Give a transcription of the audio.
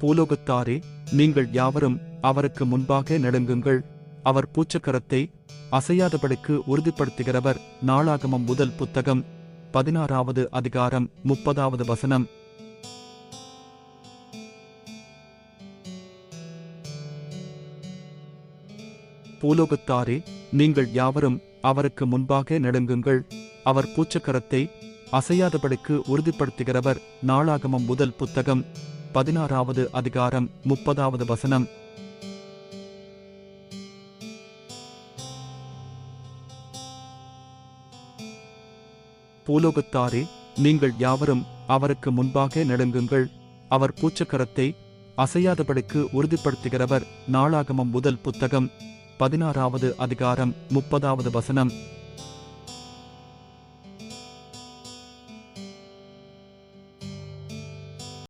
பூலோகத்தாரே, நீங்கள் யாவரும் அவருக்கு முன்பாக நடுங்குங்கள். அவர் பூச்சக்கரத்தை அசையாதபடிக்கு உறுதிப்படுத்துகிறவர். நாளாகமம் முதல் புத்தகம் 16வது அதிகாரம் 30வது வசனம். பூலோகத்தாரே, நீங்கள் யாவரும் அவருக்கு முன்பாக நடுங்குங்கள். அவர் பூச்சக்கரத்தை அசையாதபடிக்கு உறுதிப்படுத்துகிறவர். நாளாகமம் முதல் புத்தகம் 16வது அதிகாரம் 30வது வசனம். பூலோகத்தாரே, நீங்கள் யாவரும் அவருக்கு முன்பாக நடுங்குங்கள். அவர் பூச்சக்கரத்தை அசையாதபடிக்கு உறுதிப்படுத்துகிறவர். நாளாகமம் முதல் புத்தகம் 16வது அதிகாரம் 30வது வசனம்.